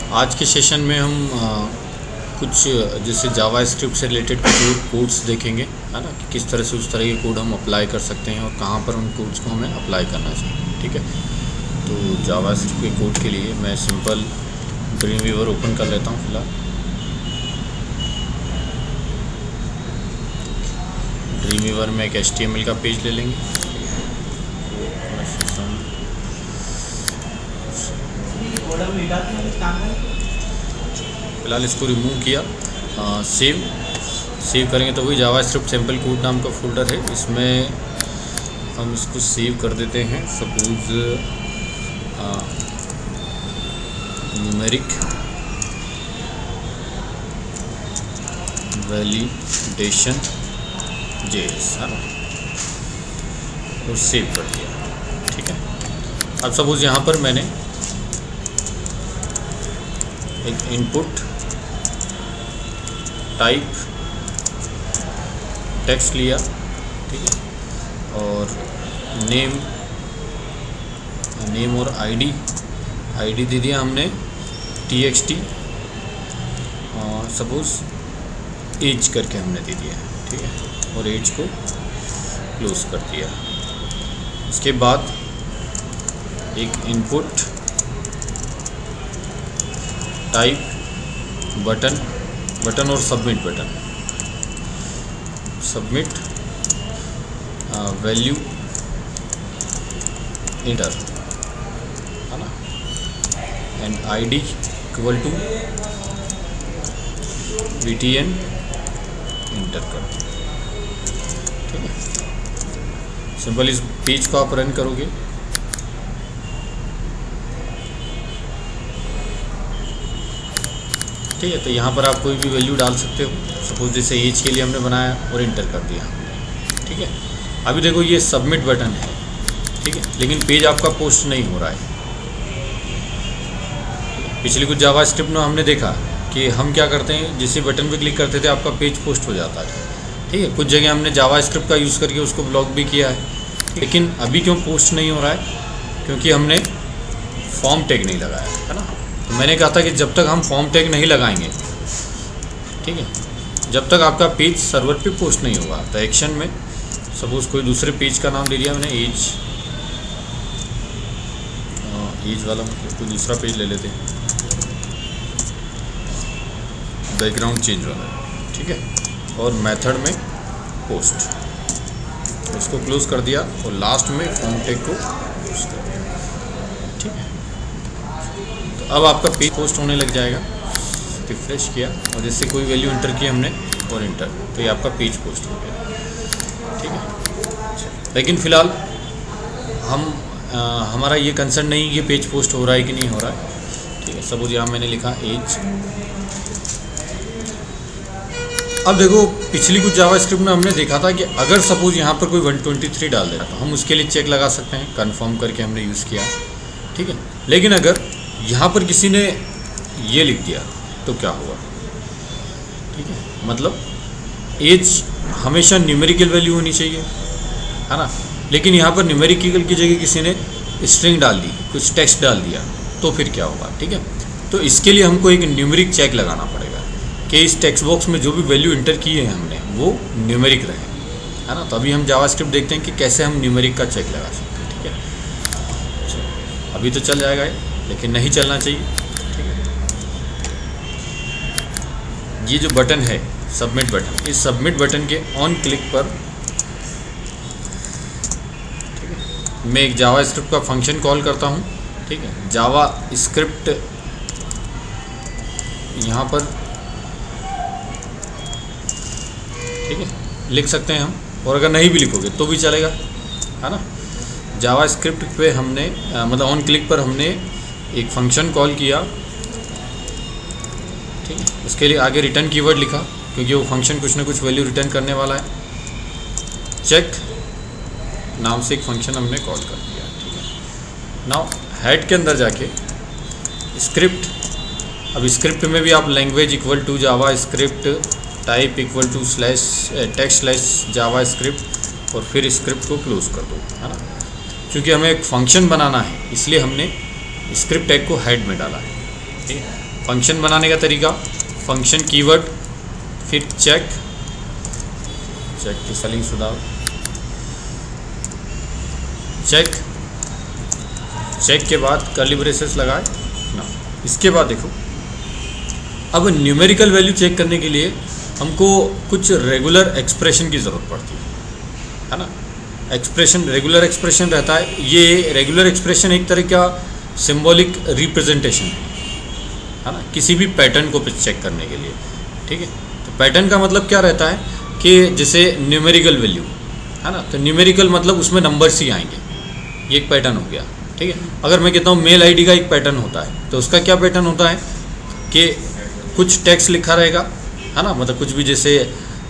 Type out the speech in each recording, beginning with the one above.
आज के सेशन में हम कुछ जैसे जावा स्क्रिप्ट से रिलेटेड कुछ कोड्स देखेंगे, है ना, कि किस तरह से उस तरह के कोड हम अप्लाई कर सकते हैं और कहाँ पर उन कोड्स को हमें अप्लाई करना चाहिए। ठीक है, तो जावा स्क्रिप्ट के कोड के लिए मैं सिंपल ड्रीमवीवर ओपन कर लेता हूँ। फिलहाल ड्रीमवीवर में एक HTML का पेज ले लेंगे। फिलहाल इसको रिमूव किया, सेव करेंगे तो वही जावा स्क्रिप्ट सैम्पल कोड नाम का फोल्डर है, इसमें हम इसको सेव कर देते हैं। सपोज न्यूमेरिक वैलिडेशन JS, है ना, तो सेव कर दिया। ठीक है, अब सपोज यहाँ पर मैंने एक इनपुट टाइप टेक्स्ट लिया, ठीक है, और नेम और आईडी दे दिया हमने TXT, और सपोज एज करके हमने दे दिया, ठीक है, और एज को क्लोज कर दिया। इसके बाद एक इनपुट टाइप बटन और सबमिट वैल्यू इंटर, है ना, and ID equal to BTN enter कर दो। ठीक है, सिंपल इस पेज को आप रन करोगे, ठीक है, तो यहाँ पर आप कोई भी वैल्यू डाल सकते हो। सपोज जैसे एज के लिए हमने बनाया और इंटर कर दिया हमने। ठीक है, अभी देखो ये सबमिट बटन है, ठीक है, लेकिन पेज आपका पोस्ट नहीं हो रहा है। पिछली कुछ जावा स्क्रिप्ट में हमने देखा कि हम क्या करते हैं, जिस बटन पे क्लिक करते थे आपका पेज पोस्ट हो जाता है। ठीक है, कुछ जगह हमने जावा स्क्रिप्ट का यूज़ करके उसको ब्लॉक भी किया है, लेकिन अभी क्यों पोस्ट नहीं हो रहा है? क्योंकि हमने फॉर्म टैग नहीं लगाया है ना। तो मैंने कहा था कि जब तक हम फॉर्म टैग नहीं लगाएंगे, ठीक है, जब तक आपका पेज सर्वर पे पोस्ट नहीं होगा। तो एक्शन में सपोज कोई दूसरे पेज का नाम ले लिया मैंने, एज वाला, मतलब कोई दूसरा पेज ले लेते हैं, बैकग्राउंड चेंज वाला, ठीक है, और मेथड में पोस्ट, उसको क्लोज कर दिया और लास्ट में फॉर्म टैग को पोस्ट कर दिया। ठीक है, तो अब आपका पेज पोस्ट होने लग जाएगा। रिफ्रेश किया और जैसे कोई वैल्यू इंटर की हमने और इंटर, तो ये आपका पेज पोस्ट हो गया। ठीक है, लेकिन फ़िलहाल हमारा ये कंसर्न नहीं कि पेज पोस्ट हो रहा है कि नहीं हो रहा है। ठीक है, सपोज यहाँ मैंने लिखा एज। अब देखो पिछली कुछ जावा स्क्रिप्ट में हमने देखा था कि अगर सपोज यहाँ पर कोई 123 डाल दे रहा तो हम उसके लिए चेक लगा सकते हैं, कंफर्म करके हमने यूज़ किया। ठीक है, लेकिन अगर यहाँ पर किसी ने ये लिख दिया तो क्या हुआ? ठीक है, मतलब एज हमेशा न्यूमेरिकल वैल्यू होनी चाहिए, है ना, लेकिन यहाँ पर न्यूमेरिकल की जगह किसी ने स्ट्रिंग डाल दी, कुछ टेक्स्ट डाल दिया, तो फिर क्या होगा? ठीक है, तो इसके लिए हमको एक न्यूमेरिक चेक लगाना पड़ेगा कि इस टेक्स्ट बॉक्स में जो भी वैल्यू इंटर की है हमने वो न्यूमेरिक रहे, है ना। तो अभी हम जावा स्क्रिप्ट देखते हैं कि कैसे हम न्यूमेरिक का चेक लगा सकते हैं। ठीक है, अभी तो चल जाएगा लेकिन नहीं चलना चाहिए। ठीक है, ये जो बटन है सबमिट बटन, इस सबमिट बटन के ऑन क्लिक पर, ठीक है, मैं एक जावा स्क्रिप्ट का फंक्शन कॉल करता हूँ। ठीक है, जावा स्क्रिप्ट यहाँ पर, ठीक है, लिख सकते हैं हम, और अगर नहीं भी लिखोगे तो भी चलेगा, है ना। जावा स्क्रिप्ट पे हमने मतलब ऑन क्लिक पर हमने एक फंक्शन कॉल किया। ठीक है, उसके लिए आगे रिटर्न कीवर्ड लिखा क्योंकि वो फंक्शन कुछ ना कुछ वैल्यू रिटर्न करने वाला है। चेक नाम से एक फंक्शन हमने कॉल कर दिया। ठीक है, नाउ हेड के अंदर जाके स्क्रिप्ट, अब स्क्रिप्ट में भी आप language equal to JavaScript, type equal to text slash JavaScript, और फिर स्क्रिप्ट को क्लोज कर दो, है ना। क्योंकि हमें एक फंक्शन बनाना है इसलिए हमने स्क्रिप्ट टैग को हेड में डाला है। ठीक है, फंक्शन बनाने का तरीका, फंक्शन कीवर्ड, फिर चेक की स्पेलिंग सुधार, चेक के बाद कर्ली ब्रेसेस लगाए ना। इसके बाद देखो, अब न्यूमेरिकल वैल्यू चेक करने के लिए हमको कुछ रेगुलर एक्सप्रेशन की ज़रूरत पड़ती है ना। एक्सप्रेशन, रेगुलर एक्सप्रेशन रहता है। ये रेगुलर एक्सप्रेशन एक तरह का सिंबॉलिक रिप्रेजेंटेशन है ना, किसी भी पैटर्न को चेक करने के लिए। ठीक है, तो पैटर्न का मतलब क्या रहता है कि जैसे न्यूमेरिकल वैल्यू है ना, तो न्यूमेरिकल मतलब उसमें नंबर्स ही आएंगे, ये एक पैटर्न हो गया। ठीक है, अगर मैं कहता हूँ मेल आईडी का एक पैटर्न होता है, तो उसका क्या पैटर्न होता है कि कुछ टेक्स्ट लिखा रहेगा है ना, मतलब कुछ भी, जैसे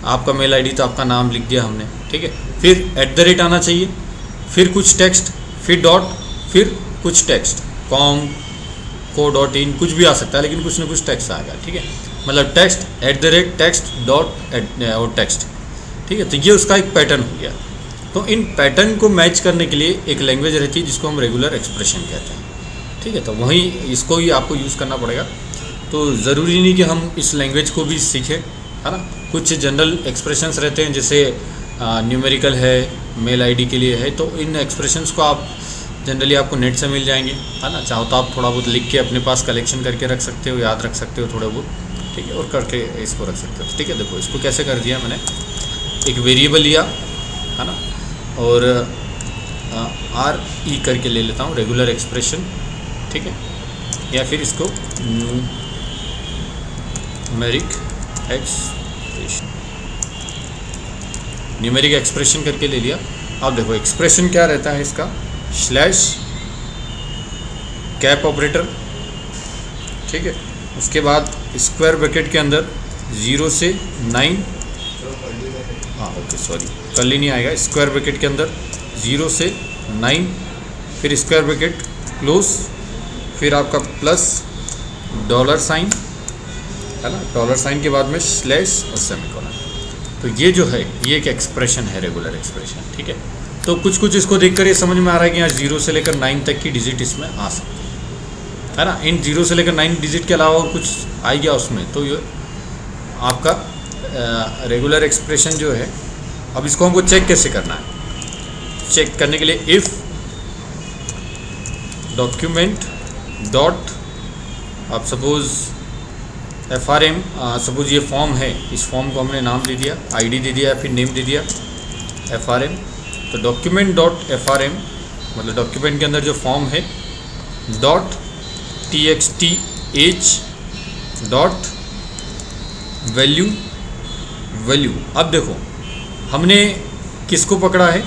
आपका मेल आईडी तो आपका नाम लिख दिया हमने। ठीक है, फिर @ आना चाहिए, फिर कुछ टेक्स्ट, फिर डॉट, फिर कुछ टेक्स्ट, कॉम, .in कुछ भी आ सकता है, लेकिन कुछ ना कुछ टेक्स्ट आएगा। ठीक है, मतलब टेक्स्ट, @ टेक्स्ट, डॉट और टेक्स्ट। ठीक है, तो ये उसका एक पैटर्न हो गया। तो इन पैटर्न को मैच करने के लिए एक लैंग्वेज रहती है जिसको हम रेगुलर एक्सप्रेशन कहते हैं। ठीक है, तो वहीं इसको ही आपको यूज़ करना पड़ेगा। तो ज़रूरी नहीं कि हम इस लैंग्वेज को भी सीखें, है ना। कुछ जनरल एक्सप्रेशंस रहते हैं, जैसे न्यूमेरिकल है, मेल आईडी के लिए है, तो इन एक्सप्रेशंस को आप जनरली आपको नेट से मिल जाएंगे, है ना। चाहो तो आप थोड़ा बहुत लिख के अपने पास कलेक्शन करके रख सकते हो, याद रख सकते हो थोड़े बहुत। ठीक है, और करके इसको रख सकते हो। ठीक है, देखो इसको कैसे कर दिया मैंने, एक वेरिएबल लिया है ना, और RE करके ले लेता हूँ, रेगुलर एक्सप्रेशन। ठीक है, या फिर इसको न्यूमेरिक एक्सप्रेशन करके ले लिया। अब देखो एक्सप्रेशन क्या रहता है इसका, स्लैश कैप ऑपरेटर। ठीक है, उसके बाद स्क्वायर ब्रैकेट के अंदर 0 से 9, ओके सॉरी कर्ली नहीं आएगा, स्क्वायर ब्रैकेट के अंदर 0 से 9, फिर स्क्वायर ब्रैकेट क्लोज, फिर आपका प्लस $साइन है ना, $साइन के बाद में स्लैश और सेमीकोलन। तो ये जो है ये एक एक्सप्रेशन है, रेगुलर एक्सप्रेशन। ठीक है, तो कुछ इसको देखकर ये समझ में आ रहा है कि यहाँ 0 से लेकर 9 तक की डिजिट इसमें आ सकती है ना। इन 0 से लेकर 9 डिजिट के अलावा और कुछ आ गया उसमें, तो ये आपका रेगुलर एक्सप्रेशन जो है। अब इसको हमको चेक कैसे करना है, चेक करने के लिए इफ़ डॉक्यूमेंट डॉट, आप सपोज़ FRM, सपोज़ ये फॉर्म है, इस फॉर्म को हमने नाम दे दिया, ID दे दिया, फिर नेम दे दिया FRM। तो डॉक्यूमेंट डॉट FRM मतलब डॉक्यूमेंट के अंदर जो फॉर्म है, dot TXT age dot value. अब देखो हमने किसको पकड़ा है,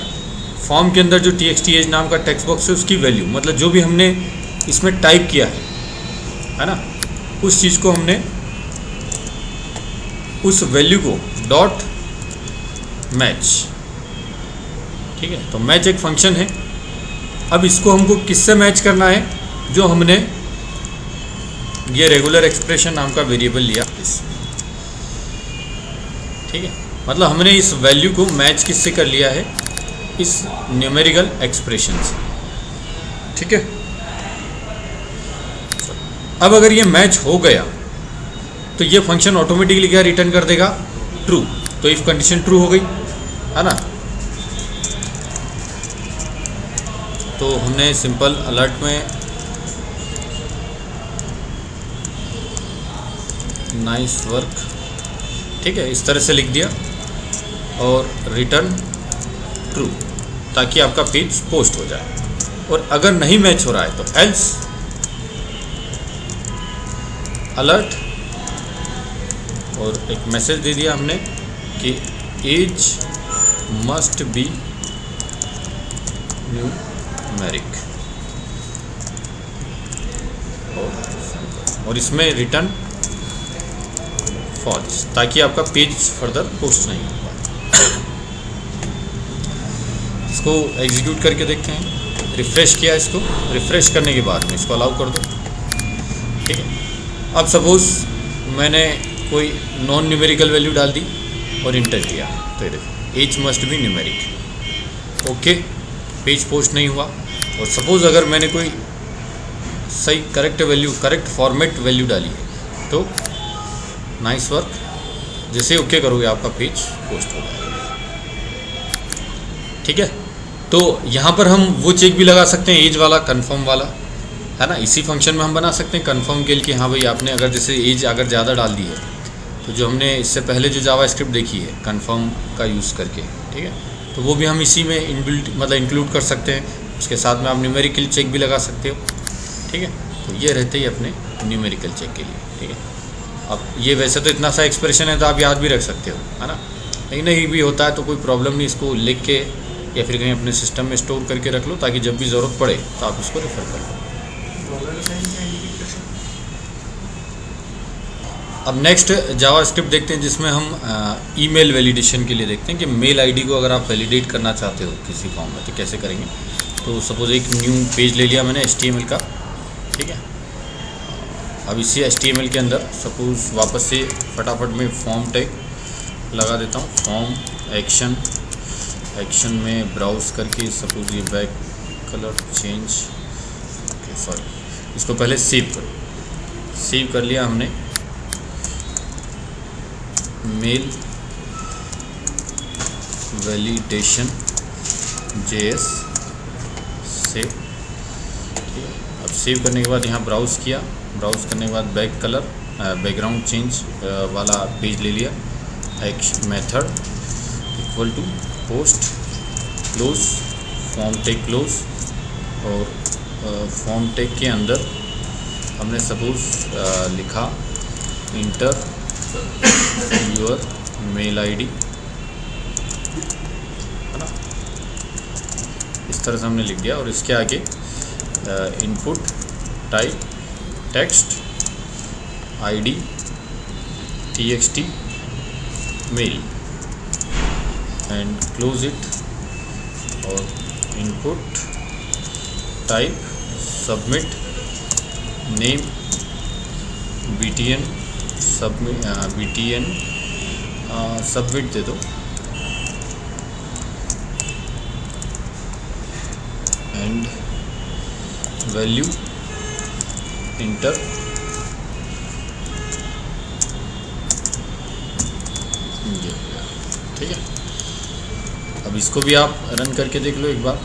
फॉर्म के अंदर जो TXT एज नाम का टेक्स्ट बॉक्स है उसकी वैल्यू, मतलब जो भी हमने इसमें टाइप किया है ना, उस चीज़ को हमने, उस वैल्यू को डॉट मैच। ठीक है, तो मैच एक फंक्शन है। अब इसको हमको किससे मैच करना है, जो हमने ये रेगुलर एक्सप्रेशन नाम का वेरिएबल लिया इसमें। ठीक है, मतलब हमने इस वैल्यू को मैच किससे कर लिया है, इस न्यूमेरिकल एक्सप्रेशन से। ठीक है, अब अगर ये मैच हो गया तो ये फंक्शन ऑटोमेटिकली क्या रिटर्न कर देगा, ट्रू। तो इफ कंडीशन ट्रू हो गई है ना, तो हमने सिंपल अलर्ट में नाइस वर्क, ठीक है, इस तरह से लिख दिया और रिटर्न ट्रू, ताकि आपका पेज पोस्ट हो जाए। और अगर नहीं मैच हो रहा है तो एल्स अलर्ट, और एक मैसेज दे दिया हमने कि एज मस्ट बी न्यूमेरिक, और इसमें रिटर्न फॉल्स, ताकि आपका पेज फर्दर पोस्ट नहीं हो पाए। इसको एग्जीक्यूट करके देखते हैं, रिफ़्रेश किया, इसको रिफ़्रेश करने के बाद में इसको अलाउ कर दो। ठीक है, अब सपोज़ मैंने कोई नॉन न्यूमेरिकल वैल्यू डाल दी और इंटर किया, तो ये देखो age must be numeric, okay, page post नहीं हुआ। और सपोज़ अगर मैंने कोई सही correct value, correct format value डाली है, तो नाइस वर्क, जैसे ओके करोगे आपका पेज पोस्ट हो जाएगा। ठीक है, तो यहाँ पर हम वो चेक भी लगा सकते हैं एज वाला, कंफर्म वाला, है ना। इसी फंक्शन में हम बना सकते हैं कंफर्म के लिए कि हाँ भाई आपने अगर जैसे एज अगर ज़्यादा डाल दी है, तो जो हमने इससे पहले जो जावास्क्रिप्ट देखी है कंफर्म का यूज़ करके, ठीक है, तो वो भी हम इसी में इनबिल्ट मतलब इंक्लूड कर सकते हैं। उसके साथ में आप न्यूमेरिकल चेक भी लगा सकते हो। ठीक है, तो ये रहते ही अपने न्यूमेरिकल चेक के लिए। ठीक है, अब ये वैसे तो इतना सा एक्सप्रेशन है तो आप याद भी रख सकते हो, है ना। लेकिन नहीं भी होता है तो कोई प्रॉब्लम नहीं, इसको लिख के या फिर कहीं अपने सिस्टम में स्टोर करके रख लो, ताकि जब भी ज़रूरत पड़े तो आप इसको रेफर कर लो। अब नेक्स्ट जावास्क्रिप्ट देखते हैं, जिसमें हम ईमेल वैलिडेशन के लिए देखते हैं कि मेल आईडी को अगर आप वैलिडेट करना चाहते हो किसी फॉर्म में तो कैसे करेंगे। तो सपोज़ एक न्यू पेज ले लिया मैंने HTML का। ठीक है, अब इसी HTML के अंदर सपोज़ वापस से फटाफट में फॉर्म टैग लगा देता हूँ। फॉर्म एक्शन में ब्राउज़ करके सपोज़ ये बैक कलर चेंज, सॉरी, इसको पहले सेव कर लिया हमने। Mail validation JS save. ठीक है, अब सेव करने के बाद यहाँ ब्राउज़ किया, ब्राउज़ करने के बाद बैक कलर बैकग्राउंड चेंज वाला पेज ले लिया। Action method equal to post close form tag close, और फॉर्म टैग के अंदर हमने सपोज लिखा इंटर योर मेल आईडी, है ना। इस तरह से हमने लिख दिया और इसके आगे input type text ID TXT mail and close it, और input type submit name BTN submit दे दो, एंड वैल्यू इंटर ये। ठीक है, अब इसको भी आप रन करके देख लो एक बार।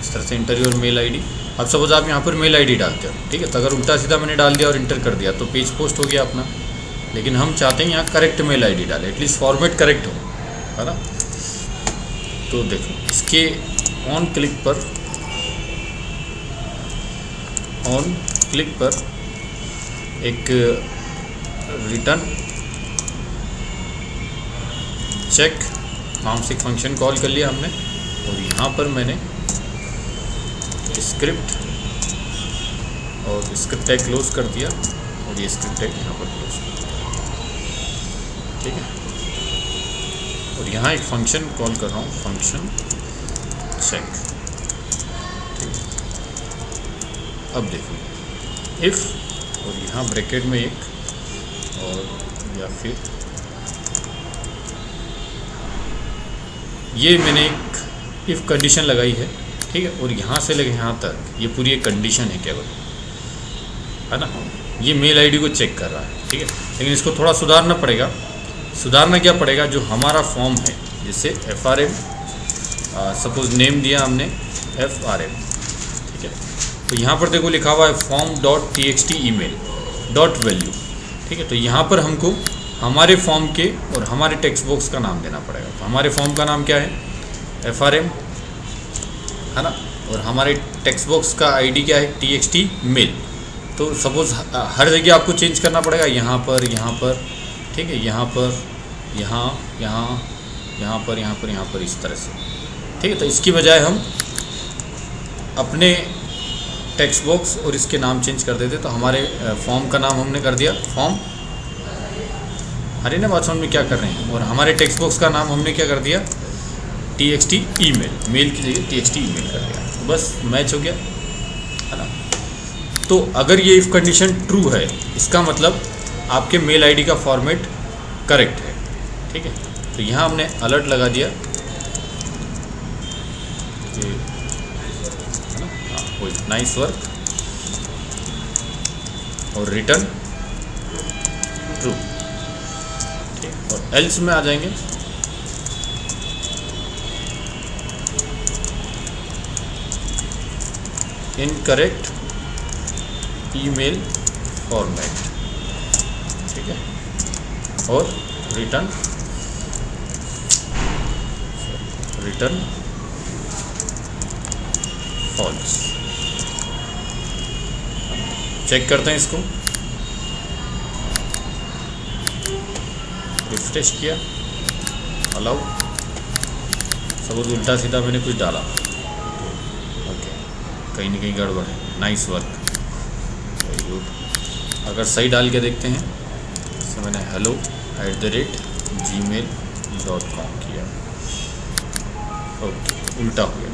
इस तरह से इंटर योर मेल आईडी। अब सपोज आप यहाँ पर मेल आईडी डालते हो, ठीक है, तो अगर उल्टा सीधा मैंने डाल दिया और इंटर कर दिया तो पेज पोस्ट हो गया अपना। लेकिन हम चाहते हैं यहाँ करेक्ट मेल आईडी डालें, एटलीस्ट फॉर्मेट करेक्ट हो, है ना। तो देखो इसके ऑन क्लिक पर एक रिटर्न चेक नाम से फंक्शन कॉल कर लिया हमने, और यहाँ पर मैंने स्क्रिप्ट और स्क्रिप्ट टैग क्लोज कर दिया, और ये स्क्रिप्ट टैग यहाँ पर क्लोज कर दिया। ठीक है, और यहाँ एक फंक्शन कॉल कर रहा हूँ, फंक्शन चेक। ठीक है, अब देखो इफ़, और यहाँ ब्रैकेट में एक, और या फिर ये मैंने एक इफ़ कंडीशन लगाई है। ठीक है, और यहाँ से लेकर यहाँ तक ये पूरी एक कंडीशन है केवल, है ना। ये मेल आईडी को चेक कर रहा है। ठीक है, लेकिन इसको थोड़ा सुधारना पड़ेगा। सुधारना क्या पड़ेगा, जो हमारा फॉर्म है, जैसे FRM सपोज नेम दिया हमने FRM। ठीक है, तो यहाँ पर देखो लिखा हुआ है form.txt email .value। ठीक है, तो यहाँ पर हमको हमारे फॉर्म के और हमारे टेक्स्ट बॉक्स का नाम देना पड़ेगा। तो हमारे फॉर्म का नाम क्या है, FRM, है ना, और हमारे टेक्स्ट बॉक्स का ID क्या है, TXT मेल। तो सपोज़ हर जगह आपको चेंज करना पड़ेगा, यहाँ पर, ठीक है, यहाँ पर, यहाँ पर, इस तरह से। ठीक है, तो इसकी बजाय हम अपने टेक्स्ट बॉक्स और इसके नाम चेंज कर देते। तो हमारे फॉर्म का नाम हमने कर दिया फॉर्म, अरे ना बात समझ में क्या कर रहे हैं, और हमारे टेक्स्ट बॉक्स का नाम हमने क्या कर दिया, TXT ईमेल, मेल की जगह TXT ईमेल कर दिया। तो बस मैच हो गया, है ना। तो अगर ये इफ़ कंडीशन ट्रू है, इसका मतलब आपके मेल आईडी का फॉर्मेट करेक्ट है। ठीक है, तो यहाँ हमने अलर्ट लगा दिया कि, है ना, हाँ, कोई नाइस वर्क, और रिटर्न ट्रू, ठीक। और एल्स में आ जाएंगे, इनकरेक्ट ईमेल फॉर्मेट, ठीक है, और रिटर्न फॉल्स। चेक करते हैं इसको, रिफ्रेश किया, अलाउ, सपोज उल्टा सीधा मैंने कुछ डाला, ओके, कहीं ना कहीं गड़बड़ है, नाइस वर्क, वेरी गुड। अगर सही डाल के देखते हैं, जैसे मैंने hello@gmail.com किया, ओके, उल्टा हो गया।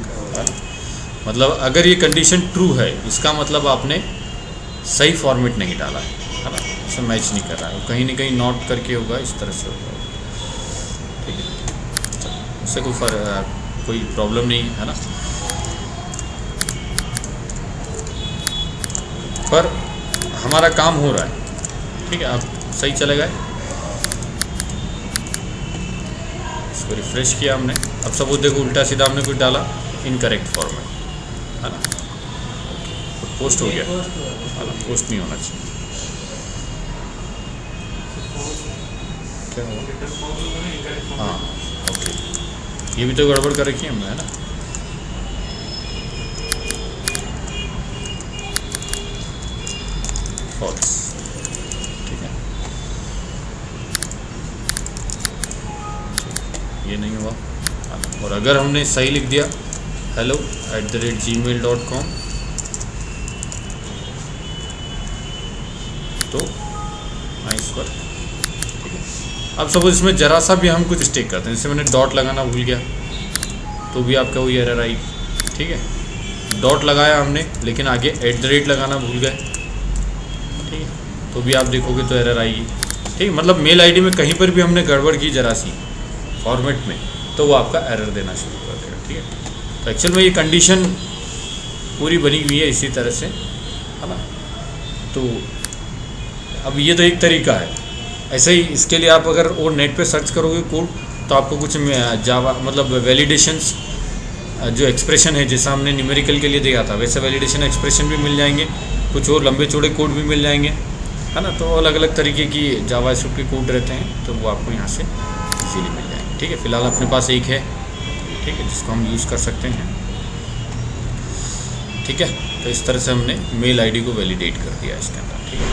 मतलब अगर ये कंडीशन ट्रू है, इसका मतलब आपने सही फॉर्मेट नहीं डाला है ना, इसे मैच नहीं कर रहा है, कहीं ना कहीं नॉट करके होगा, इस तरह से होगा, ठीक है। उससे कोई प्रॉब्लम नहीं है ना, पर हमारा काम हो रहा है, ठीक है। आप सही चले गए, इसको रिफ्रेश किया हमने, अब सपोज देखो उल्टा सीधा हमने कुछ डाला, इनकरेक्ट फॉर्मेट, है ना, पोस्ट हो गया, पोस्ट नहीं होना चाहिए, क्या हुआ, हाँ, ओके, ये भी तो गड़बड़ कर रखी है हमने, है ना। फॉल्स, ठीक है, ये नहीं हुआ। और अगर हमने सही लिख दिया hello@gmail.com, तो नाइस वर्क, ठीक है। अब सपोज इसमें ज़रा सा भी हम कुछ स्टेक करते हैं, जैसे मैंने डॉट लगाना भूल गया, तो भी आपका वही एरर आई, ठीक है। डॉट लगाया हमने, लेकिन आगे @ लगाना भूल गए, ठीक है, तो भी आप देखोगे तो एरर आएगी, ठीक है। मतलब मेल आईडी में कहीं पर भी हमने गड़बड़ की ज़रा सी फॉर्मेट में, तो वो आपका एरर देना शुरू कर देगा, ठीक है। तो एक्चुअल में ये कंडीशन पूरी बनी हुई है इसी तरह से, है ना। तो अब ये तो एक तरीका है, ऐसे ही इसके लिए आप अगर और नेट पे सर्च करोगे कोड, तो आपको कुछ जावा मतलब वैलिडेशंस जो एक्सप्रेशन है, जैसा हमने न्यूमेरिकल के लिए देखा था, वैसे वैलिडेशन एक्सप्रेशन भी मिल जाएंगे, कुछ और लंबे चौड़े कोड भी मिल जाएंगे, है ना। तो अलग अलग तरीके की जावास्क्रिप्ट के कोड रहते हैं, तो वो आपको यहाँ से इजीली मिल जाएंगे, ठीक है। फिलहाल अपने पास एक है, ठीक है, जिसको हम यूज़ कर सकते हैं, ठीक है। तो इस तरह से हमने मेल आईडी को वैलिडेट कर दिया इसके अंदर, ठीक है।